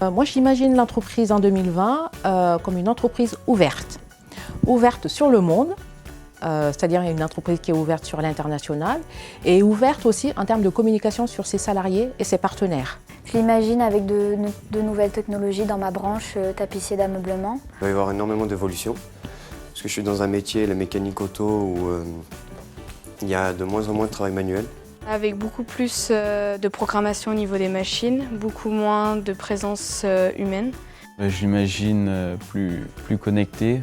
Moi, j'imagine l'entreprise en 2020 comme une entreprise ouverte. Ouverte sur le monde, c'est-à-dire une entreprise qui est ouverte sur l'international et ouverte aussi en termes de communication sur ses salariés et ses partenaires. Je l'imagine avec de nouvelles technologies dans ma branche tapissier d'ameublement. Il va y avoir énormément d'évolution, parce que je suis dans un métier, la mécanique auto, où il y a de moins en moins de travail manuel. Avec beaucoup plus de programmation au niveau des machines, beaucoup moins de présence humaine. Je l'imagine plus connecté.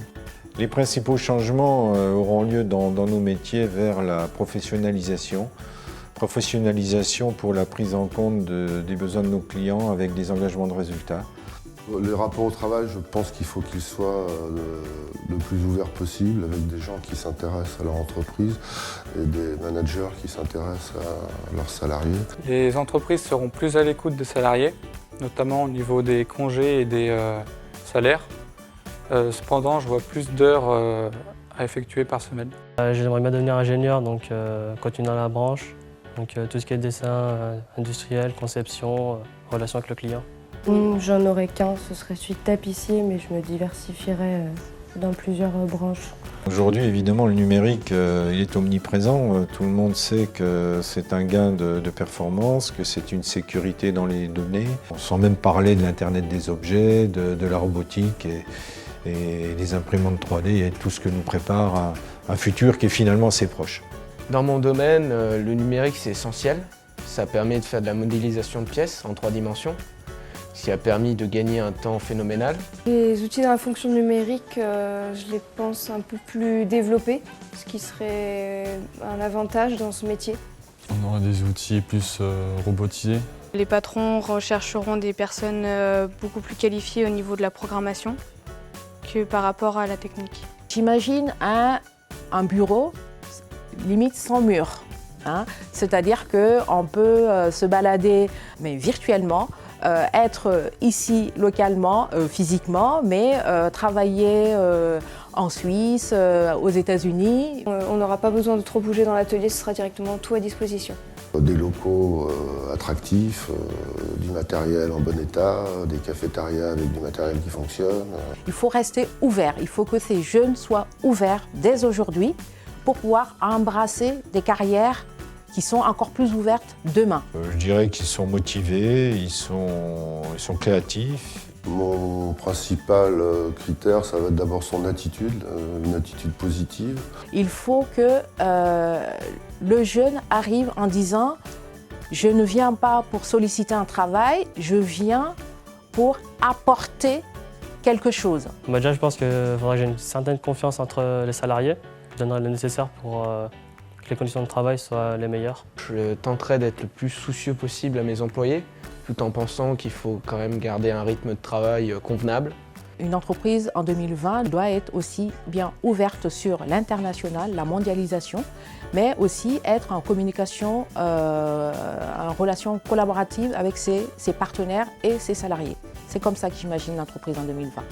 Les principaux changements auront lieu dans nos métiers vers la professionnalisation. Professionnalisation pour la prise en compte des besoins de nos clients avec des engagements de résultats. Les rapports au travail, je pense qu'il faut qu'ils soient le plus ouverts possible, avec des gens qui s'intéressent à leur entreprise et des managers qui s'intéressent à leurs salariés. Les entreprises seront plus à l'écoute des salariés, notamment au niveau des congés et des salaires. Cependant, je vois plus d'heures à effectuer par semaine. J'aimerais bien devenir ingénieur, donc continuer dans la branche. Donc tout ce qui est dessin industriel, conception, relation avec le client. J'en aurais qu'un, ce serait celui de tapissier, mais je me diversifierais dans plusieurs branches. Aujourd'hui, évidemment, le numérique il est omniprésent. Tout le monde sait que c'est un gain de performance, que c'est une sécurité dans les données. Sans même parler de l'Internet des objets, de la robotique et des imprimantes 3D et tout ce que nous prépare un futur qui est finalement assez proche. Dans mon domaine, le numérique c'est essentiel. Ça permet de faire de la modélisation de pièces en 3 dimensions, ce qui a permis de gagner un temps phénoménal. Les outils dans la fonction numérique, je les pense un peu plus développés, ce qui serait un avantage dans ce métier. On aura des outils plus robotisés. Les patrons rechercheront des personnes beaucoup plus qualifiées au niveau de la programmation que par rapport à la technique. J'imagine un bureau limite sans mur, hein. C'est-à-dire qu'on peut se balader mais virtuellement, être ici localement, physiquement, mais travailler en Suisse, aux États-Unis. On n'aura pas besoin de trop bouger dans l'atelier, ce sera directement tout à disposition. Des locaux attractifs, du matériel en bon état, des cafétérias avec du matériel qui fonctionne. Il faut rester ouvert, il faut que ces jeunes soient ouverts dès aujourd'hui pour pouvoir embrasser des carrières qui sont encore plus ouvertes demain. Je dirais qu'ils sont motivés, ils sont créatifs. Mon principal critère, ça va être d'abord son attitude, une attitude positive. Il faut que le jeune arrive en disant « Je ne viens pas pour solliciter un travail, je viens pour apporter quelque chose ». Déjà, je pense qu'il faudrait que j'ai une certaine confiance entre les salariés. Je donnerai le nécessaire pour que les conditions de travail soient les meilleures. Je tenterai d'être le plus soucieux possible à mes employés, tout en pensant qu'il faut quand même garder un rythme de travail convenable. Une entreprise en 2020 doit être aussi bien ouverte sur l'international, la mondialisation, mais aussi être en communication, en relation collaborative avec ses partenaires et ses salariés. C'est comme ça que j'imagine l'entreprise en 2020.